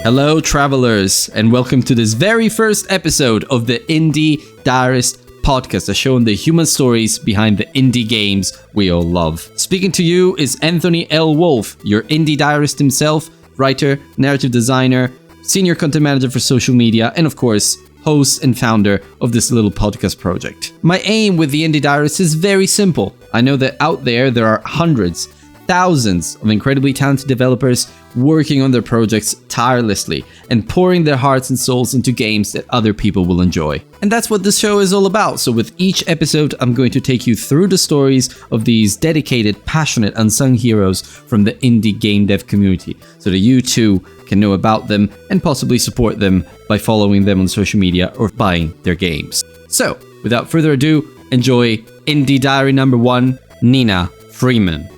Hello, travelers, and welcome to this very first episode of the Indie Diarist podcast, a show on the human stories behind the indie games we all love. Speaking to you is Anthony L. Wolf, your indie diarist himself, writer, narrative designer, senior content manager for social media, and of course, host and founder of this little podcast project. My aim with the Indie Diarist is very simple. I know that out there are hundreds, thousands of incredibly talented developers working on their projects tirelessly and pouring their hearts and souls into games that other people will enjoy. And that's what this show is all about. So with each episode, I'm going to take you through the stories of these dedicated, passionate, unsung heroes from the indie game dev community, so that you too can know about them and possibly support them by following them on social media or buying their games. So, without further ado, enjoy Indie Diary number 1, Nina Freeman.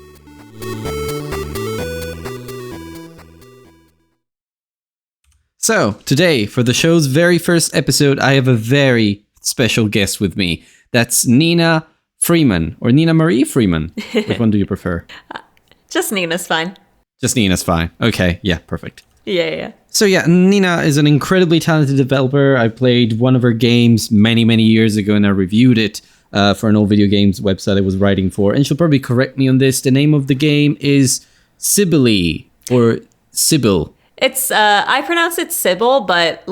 So, today, for the show's very first episode, I have a very special guest with me. That's Nina Freeman, or Nina Marie Freeman. Which one do you prefer? Just Nina's fine. Just Nina's fine. Okay, yeah, perfect. Yeah. So yeah, Nina is an incredibly talented developer. I played one of her games many years ago, and I reviewed it for an old video games website I was writing for. And she'll probably correct me on this. The name of the game is Cibele, or Cibele. It's I pronounce it Cibele, but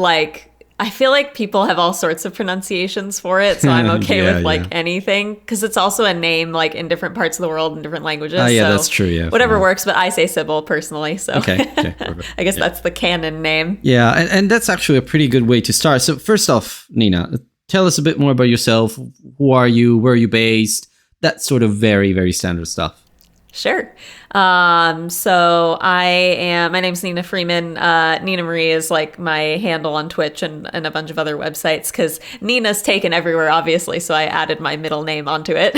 I feel like people have all sorts of pronunciations for it, so I'm okay with anything, because it's also a name in different parts of the world in different languages. Yeah, so that's true. Yeah, whatever works, but I say Cibele personally. So okay, perfect. I guess that's the canon name. Yeah, and that's actually a pretty good way to start. So first off, Nina, tell us a bit more about yourself. Who are you? Where are you based? That sort of very standard stuff. Sure. So my name's Nina Freeman. Nina Marie is my handle on Twitch and a bunch of other websites, because Nina's taken everywhere, obviously. So I added my middle name onto it.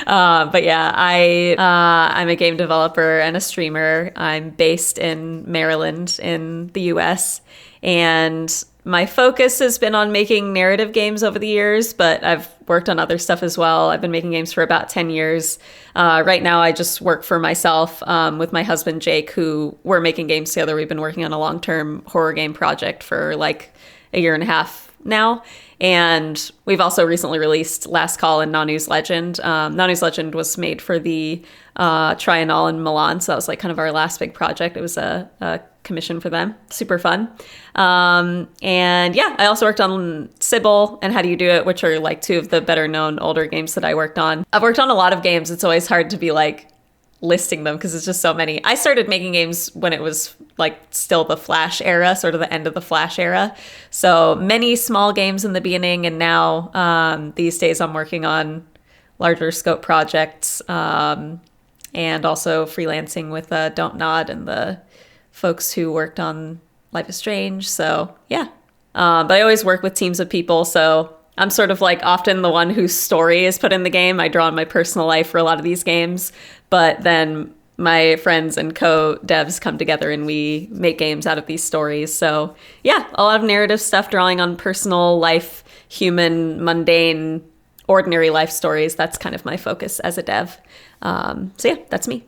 But yeah, I'm a game developer and a streamer. I'm based in Maryland in the US, and my focus has been on making narrative games over the years, but I've worked on other stuff as well. I've been making games for about 10 years. Right now, I just work for myself with my husband, Jake, who we're making games together. We've been working on a long-term horror game project for a year and a half now. And we've also recently released Last Call and Nanu's Legend. Nanu's Legend was made for the Triennale in Milan, so that was kind of our last big project. It was a commission for them. Super fun. And yeah, I also worked on Cibele and How Do You Do It, which are two of the better known older games that I worked on. I've worked on a lot of games. It's always hard to be listing them because it's just so many. I started making games when it was still the Flash era, sort of the end of the Flash era. So many small games in the beginning, and now these days I'm working on larger scope projects, and also freelancing with Don't Nod and the folks who worked on Life is Strange. So yeah, but I always work with teams of people, so I'm sort of often the one whose story is put in the game. I draw on my personal life for a lot of these games, but then my friends and co-devs come together and we make games out of these stories. So yeah, a lot of narrative stuff, drawing on personal life, human, mundane, ordinary life stories. That's kind of my focus as a dev. So yeah, that's me.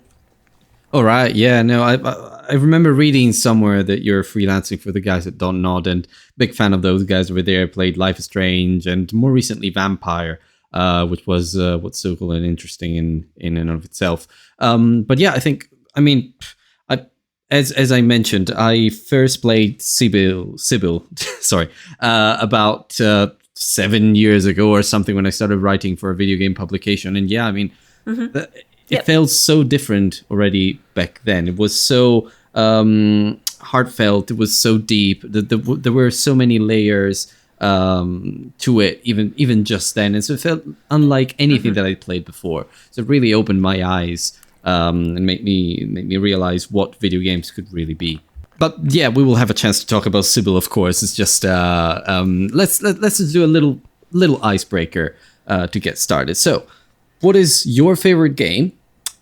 All right. Yeah, no, I remember reading somewhere that you're freelancing for the guys at Don't Nod, and big fan of those guys over there. Played Life is Strange and more recently Vampire, which was what's so cool and interesting in and of itself. But yeah, as I mentioned, I first played Cibele, sorry, about 7 years ago or something, when I started writing for a video game publication. And yeah, it felt so different already back then. It was so heartfelt. It was so deep. There were so many layers to it, even just then. And so it felt unlike anything that I'd played before. So it really opened my eyes and made me realize what video games could really be. But yeah, we will have a chance to talk about Cibele, of course. It's just let's just do a little icebreaker to get started. So, what is your favorite game?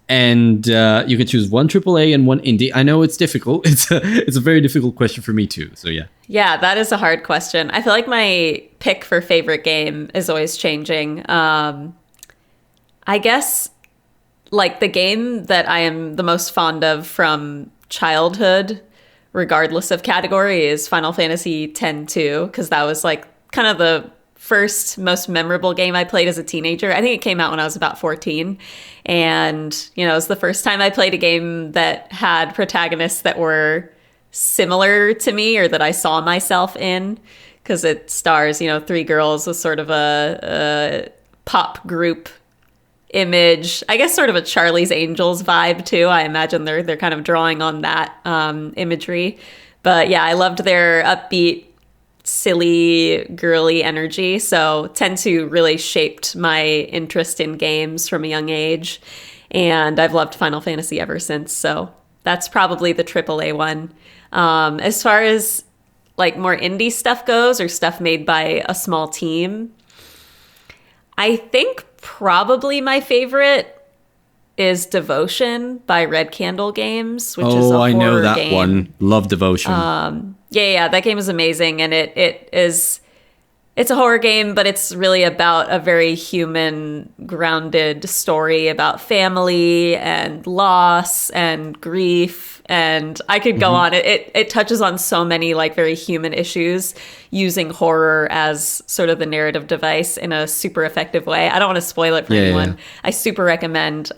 And you can choose one AAA and one indie. I know it's difficult. It's a very difficult question for me too. So yeah. Yeah, that is a hard question. I feel like my pick for favorite game is always changing. I guess the game that I am the most fond of from childhood regardless of category, is Final Fantasy X-2, because that was like kind of the first most memorable game I played as a teenager. I think it came out when I was about 14. And, you know, it was the first time I played a game that had protagonists that were similar to me or that I saw myself in, because it stars, you know, three girls with sort of a pop group image. I guess sort of a Charlie's Angels vibe too. I imagine they're kind of drawing on that imagery. But yeah, I loved their upbeat, silly, girly energy. So X-2 really shaped my interest in games from a young age. And I've loved Final Fantasy ever since. So that's probably the AAA one. As far as like more indie stuff goes, or stuff made by a small team, I think probably my favorite is Devotion by Red Candle Games, which is a horror game. Oh, I know that one. Love Devotion. Yeah, that game is amazing, and it's a horror game, but it's really about a very human, grounded story about family and loss and grief. And I could go on. It touches on so many like very human issues, using horror as sort of the narrative device in a super effective way. I don't want to spoil it for anyone. Yeah. I super recommend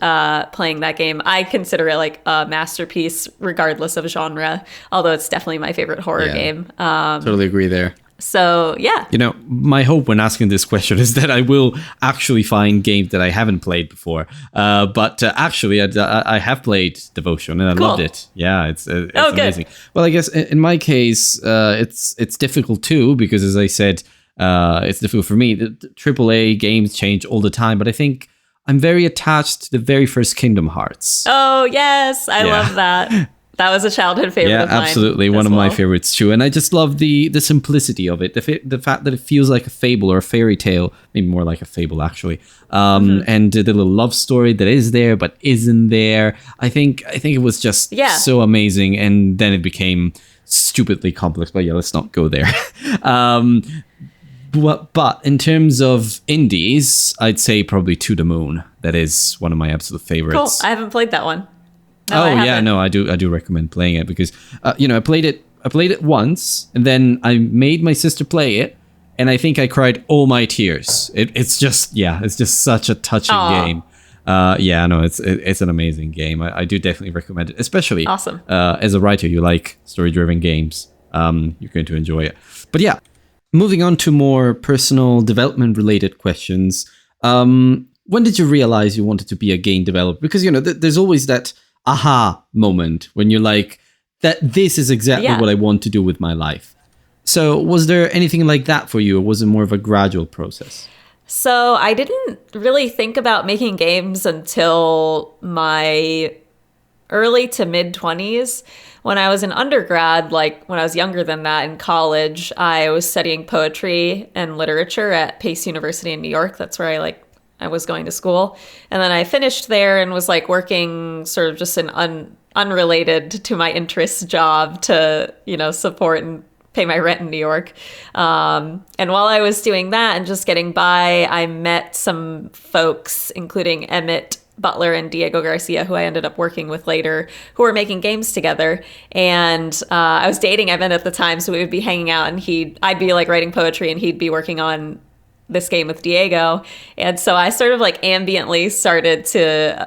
playing that game. I consider it like a masterpiece, regardless of genre, although it's definitely my favorite horror game. Totally agree there. So, yeah. You know, my hope when asking this question is that I will actually find games that I haven't played before. But actually, I have played Devotion and I loved it. Yeah, it's amazing. Well, I guess in my case, it's difficult too, because as I said, it's difficult for me. The AAA games change all the time, but I think I'm very attached to the very first Kingdom Hearts. Oh, yes. I love that. That was a childhood favorite of mine. Yeah, absolutely. One of my favorites too. And I just love the simplicity of it. The fact that it feels like a fable or a fairy tale, maybe more like a fable actually. And the little love story that is there but isn't there. I think it was just so amazing. And then it became stupidly complex. But yeah, let's not go there. But in terms of indies, I'd say probably To the Moon. That is one of my absolute favorites. Cool. I haven't played that one. No, I do recommend playing it, because I played it once, and then I made my sister play it, and I think I cried all my tears. It's just such a touching game. It's an amazing game. I do definitely recommend it, especially as a writer, you like story-driven games. You're going to enjoy it. But yeah, moving on to more personal development-related questions. When did you realize you wanted to be a game developer? Because there's always that aha moment when you're like, that this is exactly what I want to do with my life. So was there anything like that for you, or was it more of a gradual process? So I didn't really think about making games until my early to mid 20s. When I was in undergrad, like when I was younger than that in college, I was studying poetry and literature at Pace University in New York. That's where I was going to school. And then I finished there and was like working sort of just an unrelated to my interests job to, support and pay my rent in New York. And while I was doing that and just getting by, I met some folks, including Emmett Butler and Diego Garcia, who I ended up working with later, who were making games together. And I was dating Emmett at the time, so we would be hanging out, and I'd be like writing poetry and he'd be working on this game with Diego. And so I sort of like ambiently started to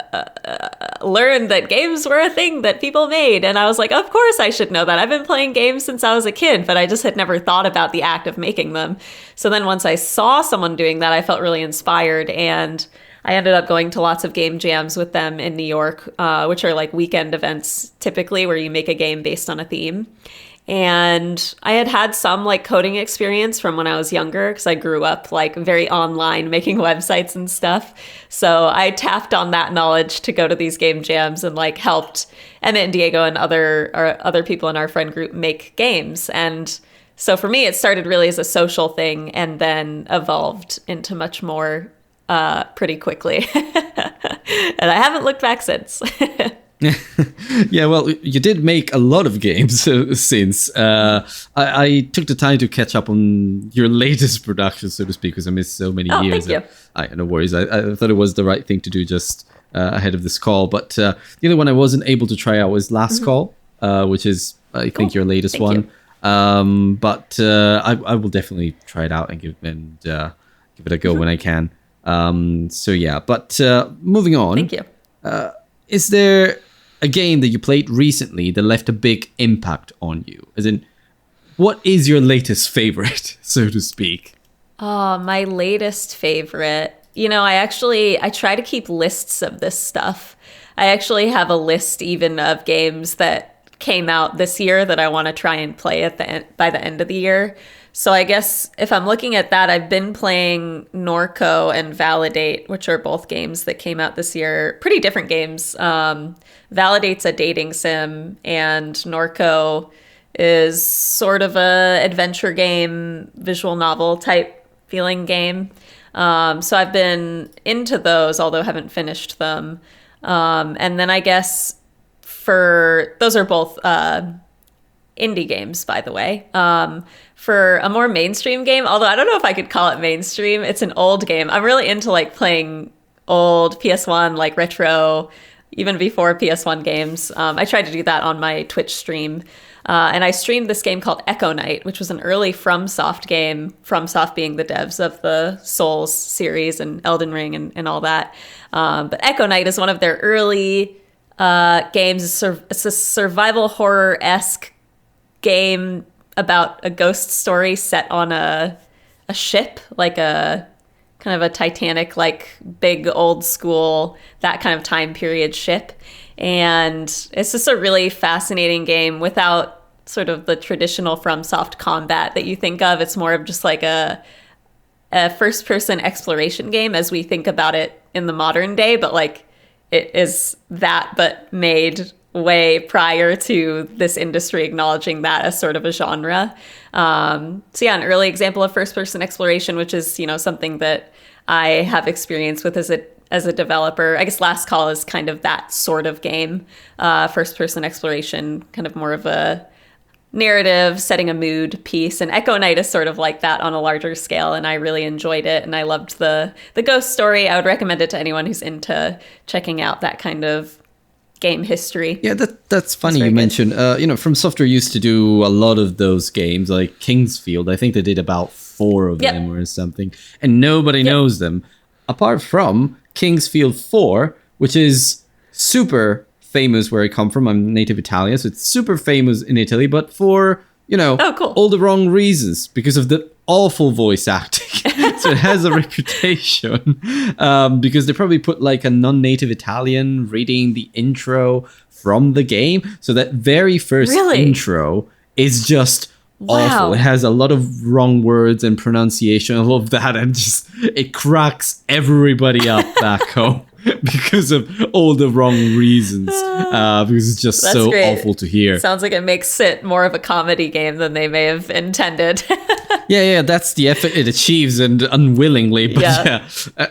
learn that games were a thing that people made. And I was like, of course I should know that. I've been playing games since I was a kid, but I just had never thought about the act of making them. So then once I saw someone doing that, I felt really inspired. And I ended up going to lots of game jams with them in New York, which are like weekend events typically where you make a game based on a theme. And I had some like coding experience from when I was younger, because I grew up like very online making websites and stuff. So I tapped on that knowledge to go to these game jams and like helped Emmett and Diego and other people in our friend group make games. And so for me, it started really as a social thing and then evolved into much more pretty quickly. And I haven't looked back since. Yeah, well, you did make a lot of games since. I took the time to catch up on your latest production, so to speak, because I missed so many years. Thank you. No worries. I thought it was the right thing to do just ahead of this call. But the other one I wasn't able to try out was Last Call, which is I think your latest Thank one. you. But I will definitely try it out and give it a go when I can. So yeah, but moving on. Thank you. Is there a game that you played recently that left a big impact on you? As in, what is your latest favorite, so to speak? Oh, my latest favorite. I try to keep lists of this stuff. I actually have a list even of games that came out this year that I want to try and play by the end of the year. So I guess if I'm looking at that, I've been playing Norco and Validate, which are both games that came out this year. Pretty different games. Validate's a dating sim, and Norco is sort of a adventure game, visual novel type feeling game. So I've been into those, although haven't finished them. And then I guess those are both indie games, by the way. For a more mainstream game, although I don't know if I could call it mainstream, it's an old game. I'm really into like playing old PS1, like retro, even before PS1 games. I tried to do that on my Twitch stream. And I streamed this game called Echo Knight, which was an early FromSoft game, FromSoft being the devs of the Souls series and Elden Ring and all that. But Echo Knight is one of their early games. It's a survival horror-esque game about a ghost story set on a ship, like a kind of a Titanic, like big old school, that kind of time period ship. And it's just a really fascinating game without sort of the traditional FromSoft combat that you think of. It's more of just like a first-person exploration game as we think about it in the modern day, but like it is that, but made way prior to this industry acknowledging that as sort of a genre. So yeah, an early example of first-person exploration, which is, something that I have experience with as a developer. I guess Last Call is kind of that sort of game, first-person exploration, kind of more of a narrative, setting a mood piece. And Echo Knight is sort of like that on a larger scale, and I really enjoyed it, and I loved the ghost story. I would recommend it to anyone who's into checking out that kind of game history. Yeah, that's funny you mentioned. From Software used to do a lot of those games, like Kingsfield. I think they did about 4 of them or something, and nobody knows them apart from Kingsfield 4, which is super famous where I come from. I'm native Italian, so it's super famous in Italy, but for cool. all the wrong reasons, because of the awful voice acting. So it has a reputation because they probably put like a non-native Italian reading the intro from the game. So that very first intro is just awful. It has a lot of wrong words and pronunciation, all of that, and just it cracks everybody up back home because of all the wrong reasons. Because it's just so awful to hear. Sounds like it makes it more of a comedy game than they may have intended. Yeah, that's the effort it achieves, and unwillingly. But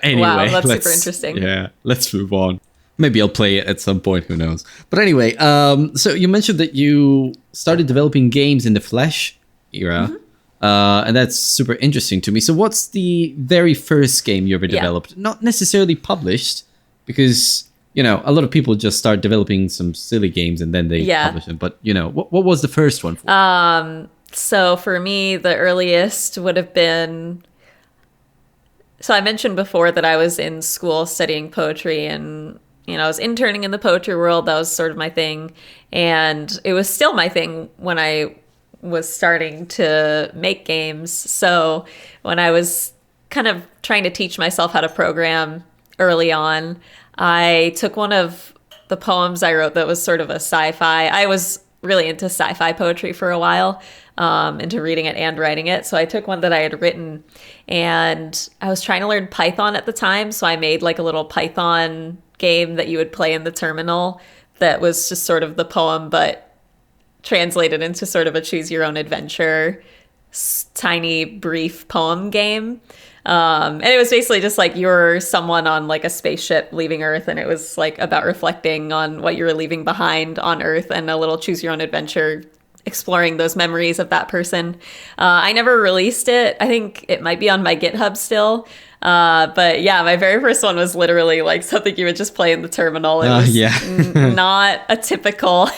anyway, wow, that's super interesting. Yeah, let's move on. Maybe I'll play it at some point, who knows. But anyway, so you mentioned that you started developing games in the Flash era, and that's super interesting to me. So what's the very first game you ever developed? Not necessarily published, because, a lot of people just start developing some silly games and then they publish them. But, what was the first one for? So for me, the earliest would have been... So I mentioned before that I was in school studying poetry, and I was interning in the poetry world. That was sort of my thing. And it was still my thing when I was starting to make games. So when I was kind of trying to teach myself how to program early on, I took one of the poems I wrote that was sort of a sci-fi. I was really into sci-fi poetry for a while, into reading it and writing it. So I took one that I had written, and I was trying to learn Python at the time. So I made like a little Python game that you would play in the terminal that was just sort of the poem, but translated into sort of a choose your own adventure, tiny, brief poem game. And it was basically just like you're someone on like a spaceship leaving Earth, and it was like about reflecting on what you were leaving behind on Earth, and a little choose your own adventure exploring those memories of that person. I never released it. I think it might be on my GitHub still. But yeah, my very first one was literally like something you would just play in the terminal. It was not a typical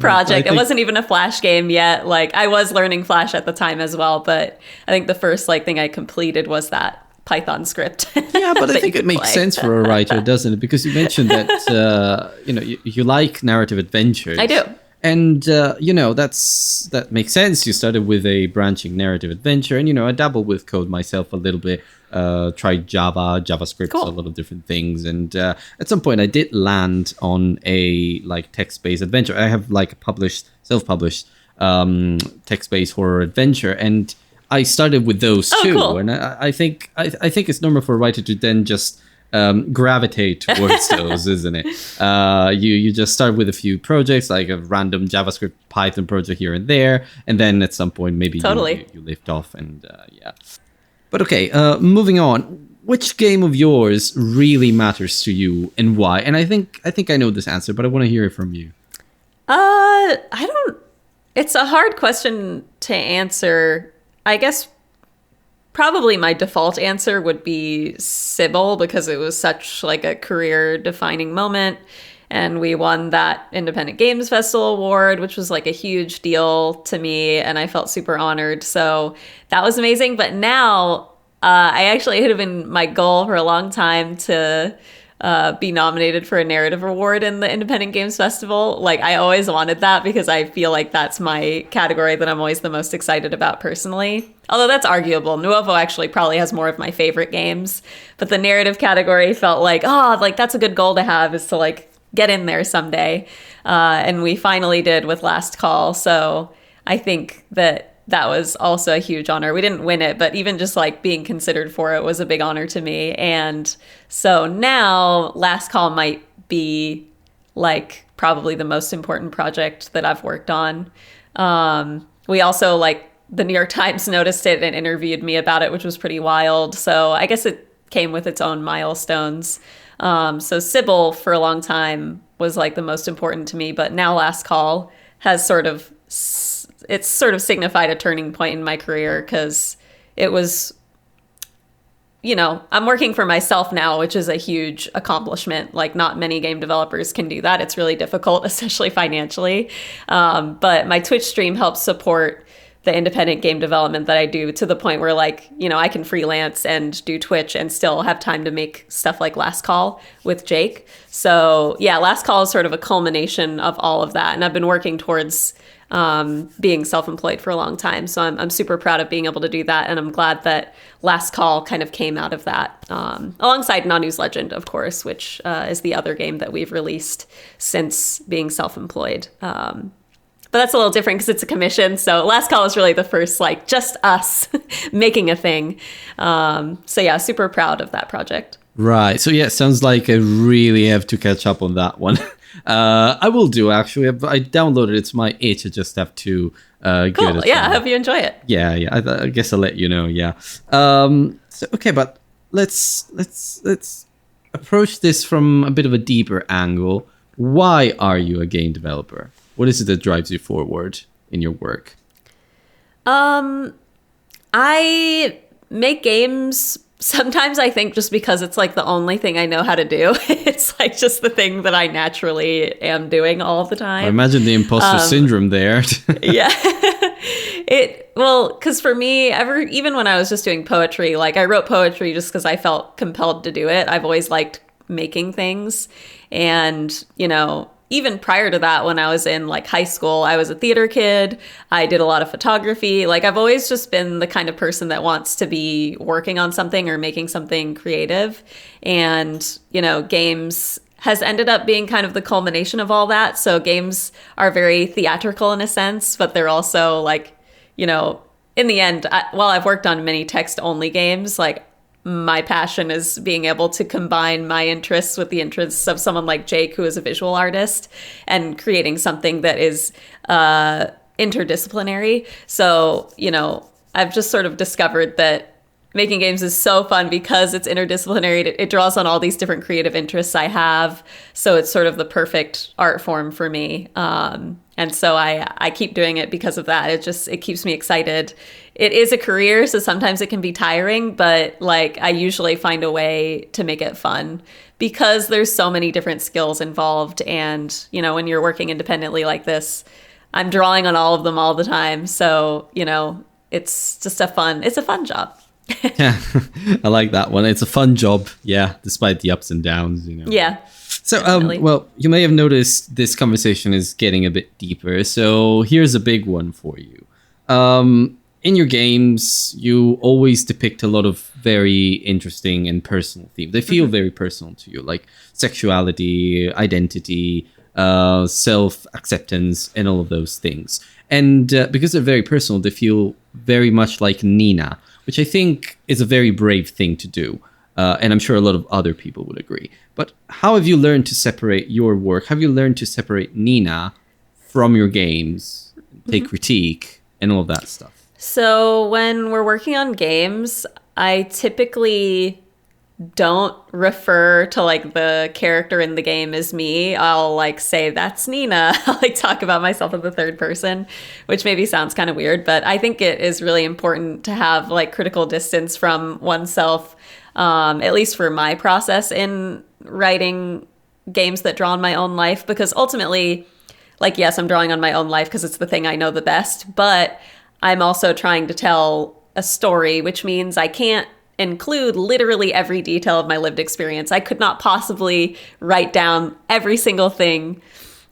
project. It wasn't even a Flash game yet. Like I was learning Flash at the time as well, but I think the first like thing I completed was that Python script. Yeah, but I think it makes sense for a writer, doesn't it? Because you mentioned that you like narrative adventures. I do. And that makes sense. You started with a branching narrative adventure, and I dabbled with code myself a little bit. Tried JavaScript, cool. A lot of different things, and at some point I did land on a like text-based adventure. I have like a self-published text-based horror adventure, and I started with those too. Cool. And I think it's normal for a writer to then just gravitate towards those, isn't it? You just start with a few projects, like a random JavaScript Python project here and there, and then at some point maybe you lift off, and yeah. But okay, moving on. Which game of yours really matters to you, and why? And I think I know this answer, but I want to hear it from you. I don't. It's a hard question to answer. I guess probably my default answer would be Cibele, because it was such like a career defining moment. And we won that Independent Games Festival award, which was like a huge deal to me. And I felt super honored. So that was amazing. But now it had been my goal for a long time to be nominated for a narrative award in the Independent Games Festival. Like I always wanted that because I feel like that's my category that I'm always the most excited about personally. Although that's arguable. Nuovo actually probably has more of my favorite games, but the narrative category felt like, that's a good goal to have, is to like get in there someday. And we finally did with Last Call. So I think that was also a huge honor. We didn't win it, but even just like being considered for it was a big honor to me. And so now Last Call might be like probably the most important project that I've worked on. We also like the New York Times noticed it and interviewed me about it, which was pretty wild. So I guess it came with its own milestones. So Cibele for a long time was like the most important to me, but now Last Call has sort of signified a turning point in my career, because it was, I'm working for myself now, which is a huge accomplishment. Like not many game developers can do that. It's really difficult, especially financially. But my Twitch stream helps support the independent game development that I do, to the point where like, I can freelance and do Twitch and still have time to make stuff like Last Call with Jake. So yeah, Last Call is sort of a culmination of all of that. And I've been working towards being self-employed for a long time. So I'm super proud of being able to do that. And I'm glad that Last Call kind of came out of that, alongside Nanu's Legend, of course, which is the other game that we've released since being self-employed. But that's a little different because it's a commission. So Last Call was really the first, like, just us making a thing. So yeah, super proud of that project. Right. So yeah, sounds like I really have to catch up on that one. I will do, actually. I downloaded it. It's my itch. I just have to give it a try. Yeah, I hope you enjoy it. Yeah. I guess I'll let you know. Yeah. So, okay, but let's approach this from a bit of a deeper angle. Why are you a game developer? What is it that drives you forward in your work? I make games. Sometimes I think just because it's like the only thing I know how to do. It's like just the thing that I naturally am doing all the time. I imagine the imposter syndrome there. Yeah. Because for me, even when I was just doing poetry, like I wrote poetry just because I felt compelled to do it. I've always liked making things. And, even prior to that, when I was in like high school, I was a theater kid. I did a lot of photography. Like I've always just been the kind of person that wants to be working on something or making something creative. And, games has ended up being kind of the culmination of all that. So games are very theatrical in a sense, but they're also like, in the end, while I've worked on many text-only games, like my passion is being able to combine my interests with the interests of someone like Jake, who is a visual artist, and creating something that is interdisciplinary. So, I've just sort of discovered that making games is so fun because it's interdisciplinary. It draws on all these different creative interests I have. So it's sort of the perfect art form for me. And And so I keep doing it because of that. It keeps me excited. It is a career, so sometimes it can be tiring, but like I usually find a way to make it fun because there's so many different skills involved. And, you know, when you're working independently like this, I'm drawing on all of them all the time. So, you know, it's a fun job. Yeah, I like that one. It's a fun job, yeah, despite the ups and downs, you know. Yeah. So, definitely. well, you may have noticed this conversation is getting a bit deeper. So here's a big one for you. In your games, you always depict a lot of very interesting and personal themes. They feel very personal to you, like sexuality, identity, self-acceptance, and all of those things. And because they're very personal, they feel very much like Nina, which I think is a very brave thing to do. And I'm sure a lot of other people would agree. But how have you learned to separate your work? Have you learned to separate Nina from your games, take critique, and all of that stuff? So when we're working on games, I typically don't refer to like the character in the game as me. I'll like say that's Nina. I'll like talk about myself in the third person, which maybe sounds kind of weird, but I think it is really important to have like critical distance from oneself, at least for my process in writing games that draw on my own life, because ultimately, like, yes, I'm drawing on my own life because it's the thing I know the best, but I'm also trying to tell a story, which means I can't include literally every detail of my lived experience. I could not possibly write down every single thing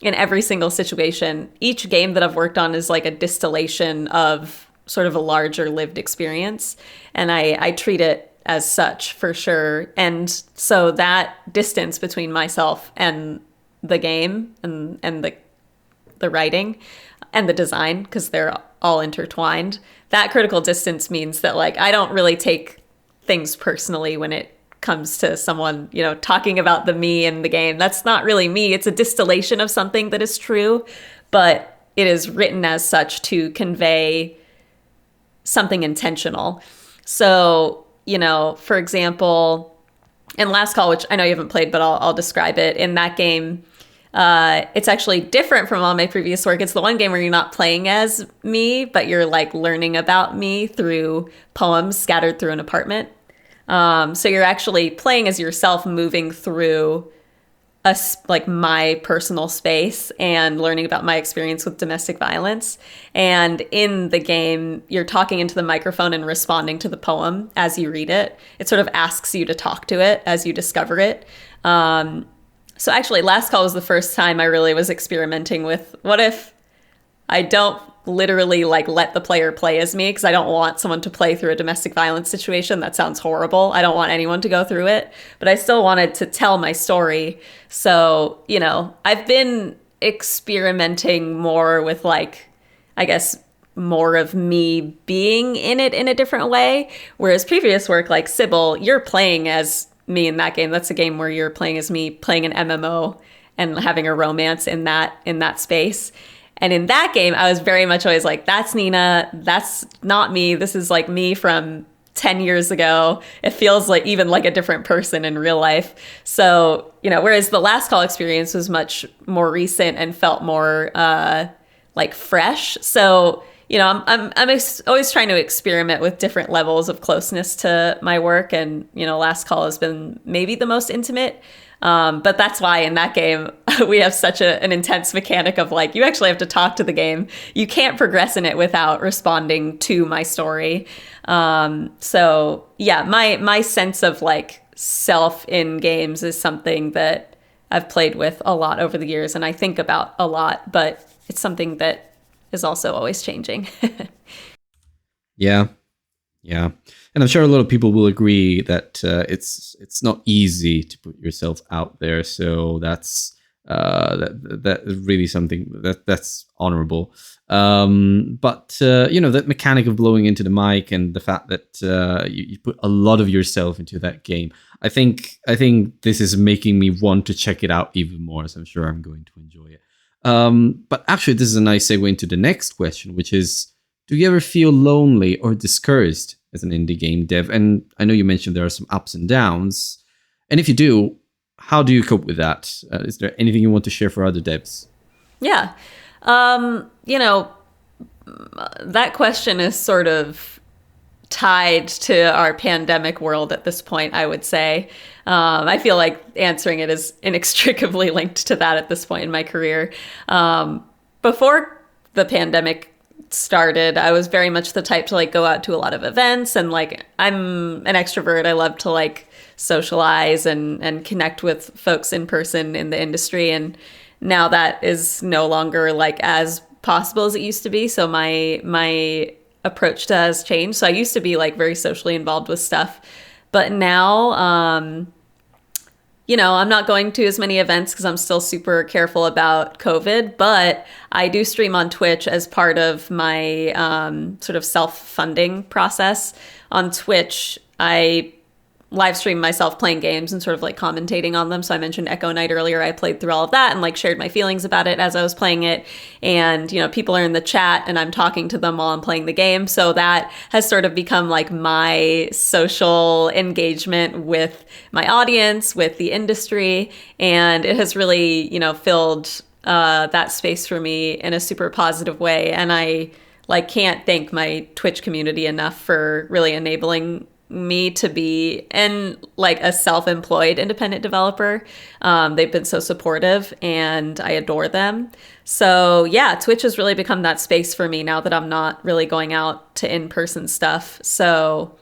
in every single situation. Each game that I've worked on is like a distillation of sort of a larger lived experience, and I treat it as such for sure. And so that distance between myself and the game and the writing and the design, because they're all intertwined, that critical distance means that like I don't really take things personally when it comes to someone, you know, talking about the me in the game. That's not really me. It's a distillation of something that is true, but it is written as such to convey something intentional. So, you know, for example, in Last Call, which I know you haven't played, but I'll describe it. In that game, it's actually different from all my previous work. It's the one game where you're not playing as me, but you're like learning about me through poems scattered through an apartment. So you're actually playing as yourself, moving through like my personal space and learning about my experience with domestic violence. And in the game, you're talking into the microphone and responding to the poem as you read it. It sort of asks you to talk to it as you discover it. So actually, Last Call was the first time I really was experimenting with what if I don't literally like let the player play as me, because I don't want someone to play through a domestic violence situation. That sounds horrible. I don't want anyone to go through it, but I still wanted to tell my story. So, you know, I've been experimenting more with like, I guess, more of me being in it in a different way. Whereas previous work like Cibele, you're playing as me in that game. That's a game where you're playing as me, playing an MMO and having a romance in that space. And in that game, I was very much always like, that's Nina, that's not me. This is like me from 10 years ago. It feels like even like a different person in real life. So, you know, whereas the Last Call experience was much more recent and felt more like fresh. So, you know, I'm always trying to experiment with different levels of closeness to my work. And, you know, Last Call has been maybe the most intimate. But that's why in that game, we have such an intense mechanic of like, you actually have to talk to the game. You can't progress in it without responding to my story. So yeah, my sense of like self in games is something that I've played with a lot over the years and I think about a lot, but it's something that is also always changing. Yeah. Yeah. And I'm sure a lot of people will agree that it's not easy to put yourself out there. So that's that is really something that's honorable. But you know, that mechanic of blowing into the mic and the fact that you put a lot of yourself into that game, I think this is making me want to check it out even more. So I'm sure I'm going to enjoy it. But actually, this is a nice segue into the next question, which is, do you ever feel lonely or discouraged as an indie game dev? And I know you mentioned there are some ups and downs. And if you do, how do you cope with that? Is there anything you want to share for other devs? Yeah. You know, that question is sort of tied to our pandemic world at this point, I would say. I feel like answering it is inextricably linked to that at this point in my career. Before the pandemic started, I was very much the type to like go out to a lot of events, and like I'm an extrovert. I love to like socialize and connect with folks in person in the industry. And now that is no longer like as possible as it used to be. So my approach to has changed. So I used to be like very socially involved with stuff, but now, you know, I'm not going to as many events because I'm still super careful about COVID, but I do stream on Twitch as part of my sort of self-funding process. On Twitch, I live stream myself playing games and sort of like commentating on them. So I mentioned Echo Night earlier. I played through all of that and like shared my feelings about it as I was playing it. And, you know, people are in the chat and I'm talking to them while I'm playing the game. So that has sort of become like my social engagement with my audience, with the industry. And it has really, you know, filled that space for me in a super positive way. And I like can't thank my Twitch community enough for really enabling me to be like a self-employed independent developer. They've been so supportive and I adore them. So yeah, Twitch has really become that space for me now that I'm not really going out to in-person stuff. So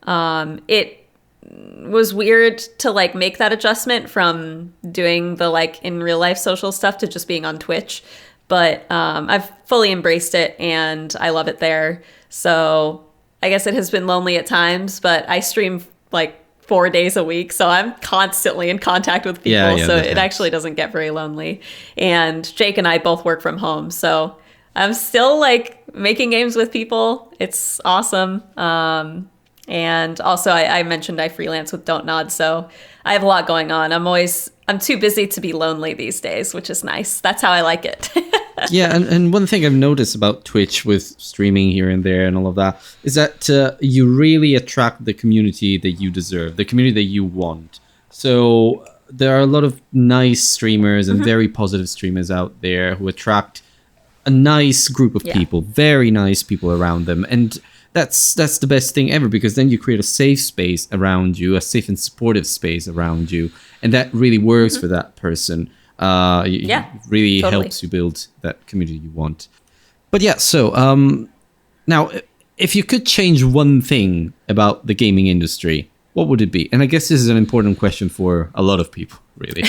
it was weird to like make that adjustment from doing the like in real life social stuff to just being on Twitch. But I've fully embraced it and I love it there. So I guess it has been lonely at times, but I stream like 4 days a week. So I'm constantly in contact with people. So it actually doesn't get very lonely. And Jake and I both work from home. So I'm still like making games with people. It's awesome. And also I mentioned I freelance with Don't Nod. So I have a lot going on. I'm too busy to be lonely these days, which is nice. That's how I like it. Yeah, and one thing I've noticed about Twitch with streaming here and there and all of that is that you really attract the community that you deserve, the community that you want. So there are a lot of nice streamers and very positive streamers out there who attract a nice group of people, very nice people around them. And that's the best thing ever, because then you create a safe space around you, a safe and supportive space around you. And that really works for that person. It really helps you build that community you want. But yeah, so now, if you could change one thing about the gaming industry, what would it be? And I guess this is an important question for a lot of people, really.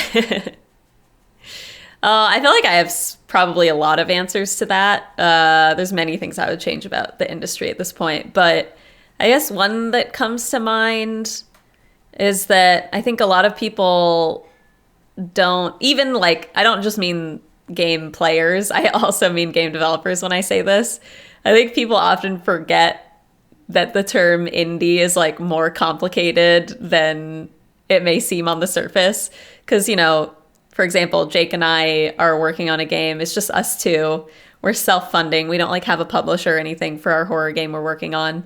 I feel like I have probably a lot of answers to that. There's many things I would change about the industry at this point. But I guess one that comes to mind is that I think a lot of people don't even like, I don't just mean game players, I also mean game developers when I say this. I think people often forget that the term indie is like more complicated than it may seem on the surface. Because, you know, for example, Jake and I are working on a game. It's just us two. We're self-funding. We don't like have a publisher or anything for our horror game we're working on.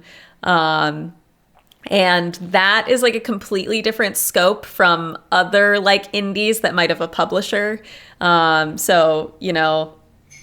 And that is like a completely different scope from other like indies that might have a publisher. So, you know,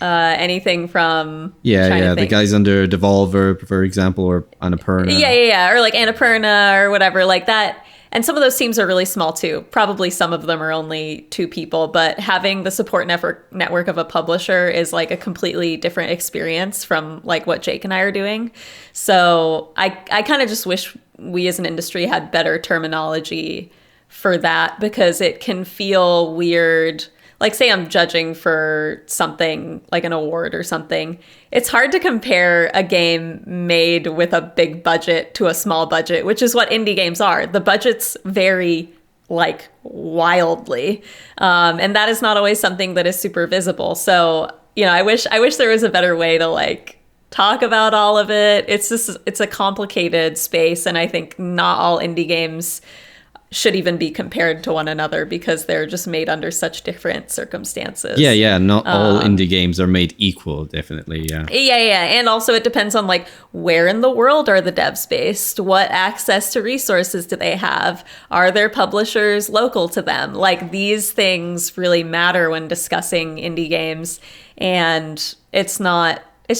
anything from... the guys under Devolver, for example, or Annapurna. Or like Annapurna or whatever like that. And some of those teams are really small too. Probably some of them are only 2 people, but having the support network of a publisher is like a completely different experience from like what Jake and I are doing. So I kind of just wish we as an industry had better terminology for that, because it can feel weird. Like, say I'm judging for something like an award or something. It's hard to compare a game made with a big budget to a small budget, which is what indie games are. The budgets vary like wildly. And that is not always something that is super visible. So, you know, I wish there was a better way to like talk about all of it. It's a complicated space. And I think not all indie games should even be compared to one another because they're just made under such different circumstances. Yeah. Not all indie games are made equal, definitely, yeah. Yeah. And also it depends on like where in the world are the devs based? What access to resources do they have? Are their publishers local to them? Like, these things really matter when discussing indie games. and it's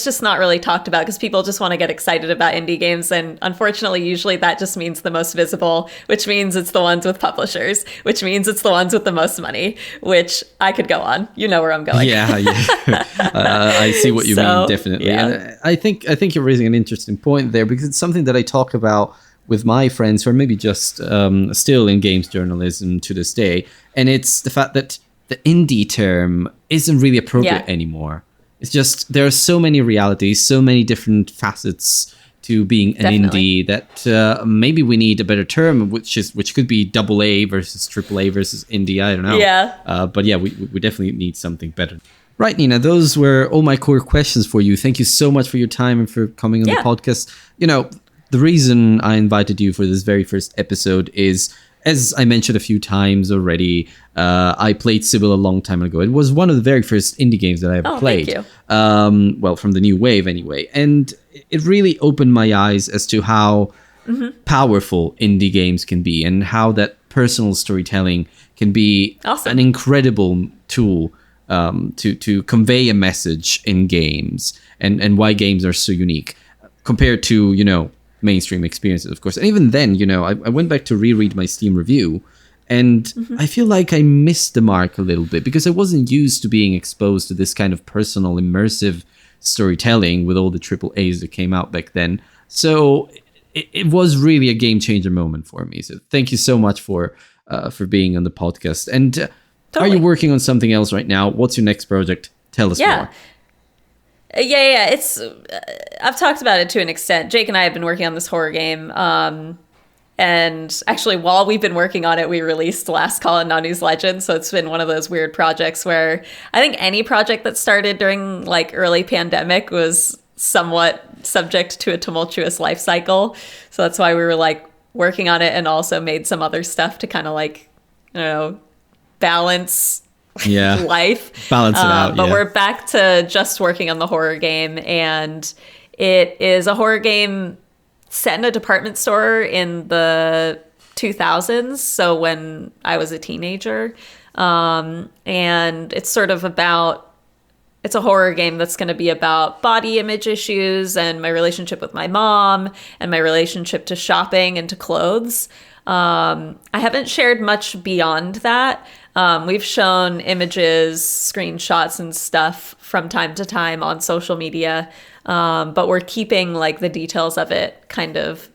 just not really talked about because people just want to get excited about indie games. And unfortunately, usually that just means the most visible, which means it's the ones with publishers, which means it's the ones with the most money, which I could go on. You know where I'm going. Yeah. I see what you mean, definitely. Yeah. And I think you're raising an interesting point there, because it's something that I talk about with my friends who are maybe just still in games journalism to this day. And it's the fact that the indie term isn't really appropriate anymore. It's just, there are so many realities, so many different facets to being an indie that maybe we need a better term, which could be AA versus AAA versus indie. I don't know. Yeah. But yeah, we definitely need something better. Right, Nina, those were all my core questions for you. Thank you so much for your time and for coming on the podcast. You know, the reason I invited you for this very first episode is, as I mentioned a few times already, I played Cibele a long time ago. It was one of the very first indie games that I ever played. Thank you. Well, from the new wave anyway. And it really opened my eyes as to how powerful indie games can be, and how that personal storytelling can be an incredible tool to convey a message in games, and why games are so unique compared to, you know, mainstream experiences, of course. And even then, you know, I went back to reread my Steam review, and I feel like I missed the mark a little bit, because I wasn't used to being exposed to this kind of personal, immersive storytelling with all the AAAs that came out back then. So it was really a game changer moment for me. So thank you so much for being on the podcast. And are you working on something else right now? What's your next project? Tell us more. Yeah. It's I've talked about it to an extent. Jake and I have been working on this horror game. And actually, while we've been working on it, we released Last Call and Nanu's Legend. So it's been one of those weird projects where I think any project that started during like early pandemic was somewhat subject to a tumultuous life cycle. So that's why we were like working on it, and also made some other stuff to kind of like, I don't know, balance life. Balance it out. But we're back to just working on the horror game, and it is a horror game set in a department store in the 2000s, so when I was a teenager. And it's sort of about, it's a horror game that's going to be about body image issues and my relationship with my mom and my relationship to shopping and to clothes. I haven't shared much beyond that. We've shown images, screenshots, and stuff from time to time on social media, but we're keeping like the details of it kind of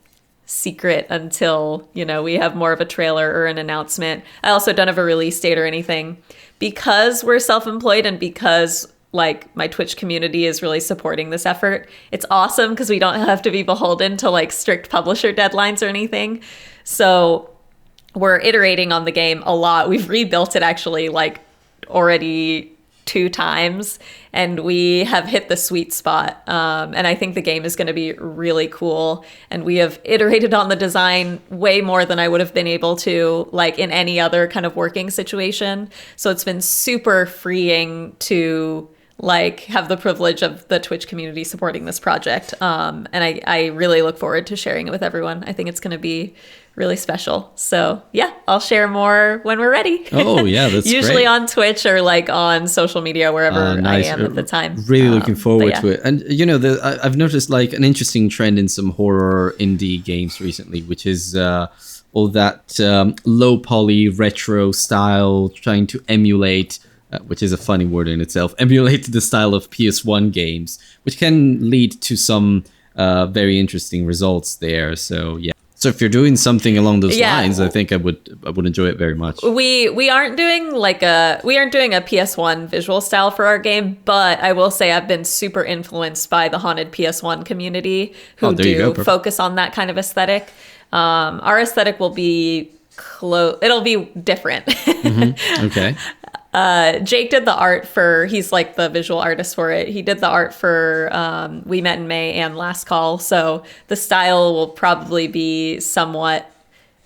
secret until, you know, we have more of a trailer or an announcement. I also don't have a release date or anything, because we're self-employed and because like my Twitch community is really supporting this effort. It's awesome because we don't have to be beholden to like strict publisher deadlines or anything. So we're iterating on the game a lot. We've rebuilt it actually like already 2 times, and we have hit the sweet spot. And I think the game is going to be really cool. And we have iterated on the design way more than I would have been able to like in any other kind of working situation. So it's been super freeing to like have the privilege of the Twitch community supporting this project. And I really look forward to sharing it with everyone. I think it's going to be really special. So yeah, I'll share more when we're ready. Oh yeah, that's usually great. On Twitch or like on social media, wherever nice. I am at the time. Really looking forward to it. And you know, I've noticed like an interesting trend in some horror indie games recently, which is all that low poly retro style, trying to emulate, which is a funny word in itself, emulate the style of PS1 games, which can lead to some very interesting results there. So yeah. So if you're doing something along those lines, I think I would enjoy it very much. We aren't doing a PS1 visual style for our game, but I will say I've been super influenced by the haunted PS1 community who do focus on that kind of aesthetic. Our aesthetic will be it'll be different. Mm-hmm. Okay. Jake did the art he's like the visual artist for it. He did the art for We Met in May and Last Call. So the style will probably be somewhat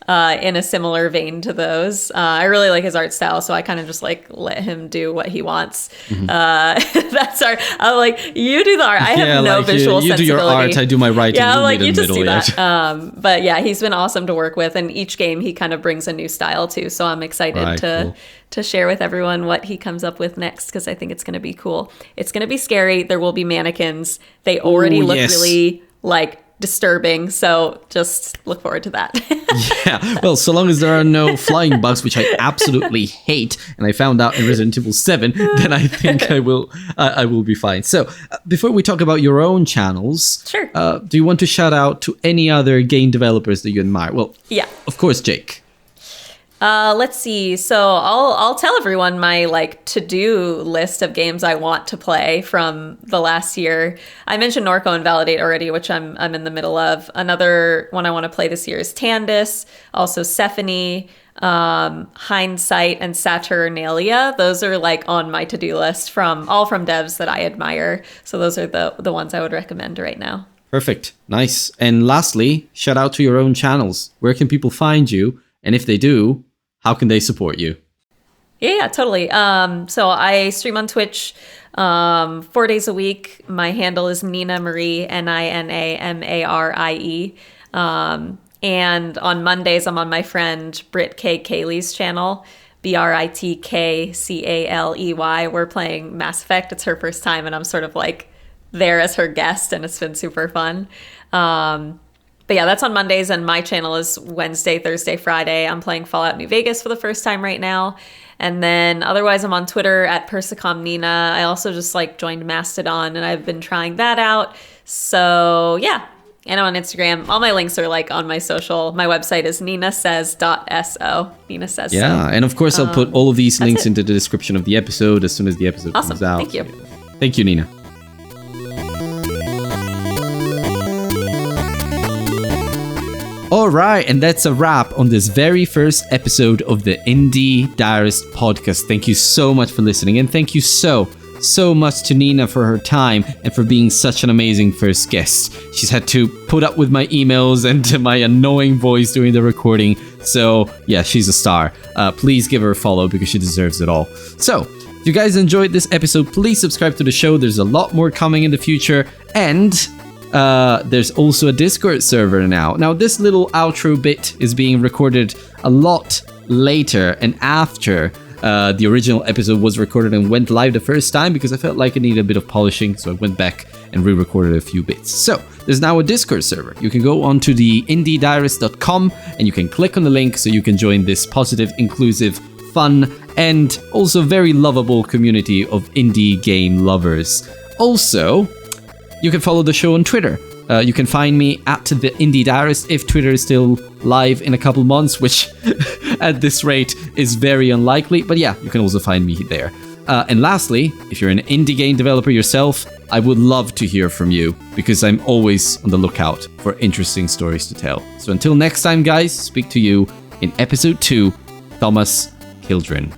in a similar vein to those. I really like his art style, so I kind of just like let him do what he wants. That's art. I'm like, you do the art. I have no visual you sensibility. You do your art, I do my writing. Yeah, I'm like, you just middle, do that. But yeah, he's been awesome to work with, and each game he kind of brings a new style to. So I'm excited to share with everyone what he comes up with next, because I think it's going to be cool. It's going to be scary. There will be mannequins. They already look really like disturbing, so just look forward to that. Yeah, well, so long as there are no flying bugs, which I absolutely hate, and I found out in Resident Evil 7, then I think I will be fine. So before we talk about your own channels, sure. Do you want to shout out to any other game developers that you admire? Well, yeah, of course, Jake. Let's see. So I'll tell everyone my like to-do list of games I want to play from the last year. I mentioned Norco and Validate already, which I'm in the middle of. Another one I want to play this year is Tandis, also Sephony, Hindsight, and Saturnalia. Those are like on my to-do list from devs that I admire. So those are the ones I would recommend right now. Perfect. Nice. And lastly, shout out to your own channels. Where can people find you? And if they do, how can they support you? Yeah, totally. So I stream on Twitch 4 days a week. My handle is Nina Marie, NinaMarie. And on Mondays, I'm on my friend Britt K. Cayley's channel, BritKCaley. We're playing Mass Effect. It's her first time, and I'm sort of like there as her guest, and it's been super fun. But yeah, that's on Mondays, and my channel is Wednesday, Thursday, Friday. I'm playing Fallout New Vegas for the first time right now. And then otherwise, I'm on Twitter at PersicomNina. I also just like joined Mastodon, and I've been trying that out. So yeah, and I'm on Instagram. All my links are like on my social. My website is ninasays.so. Nina says yeah, and of course, I'll put all of these links into the description of the episode as soon as the episode comes out. Thank you. Thank you, Nina. All right, and that's a wrap on this very first episode of the Indie Diarist podcast. Thank you so much for listening, and thank you so much to Nina for her time and for being such an amazing first guest. She's had to put up with my emails and my annoying voice during the recording, so yeah, she's a star. Please give her a follow because she deserves it all. So, if you guys enjoyed this episode, please subscribe to the show. There's a lot more coming in the future, and there's also a Discord server now. Now, this little outro bit is being recorded a lot later and after the original episode was recorded and went live the first time, because I felt like it needed a bit of polishing, so I went back and re-recorded a few bits. So, there's now a Discord server. You can go onto the indiediarist.com and you can click on the link so you can join this positive, inclusive, fun, and also very lovable community of indie game lovers. Also, you can follow the show on Twitter. You can find me at the Indie Diarist if Twitter is still live in a couple months, which at this rate is very unlikely. But yeah, you can also find me there. And lastly, if you're an indie game developer yourself, I would love to hear from you, because I'm always on the lookout for interesting stories to tell. So until next time, guys, speak to you in episode 2, Thomas Kildren.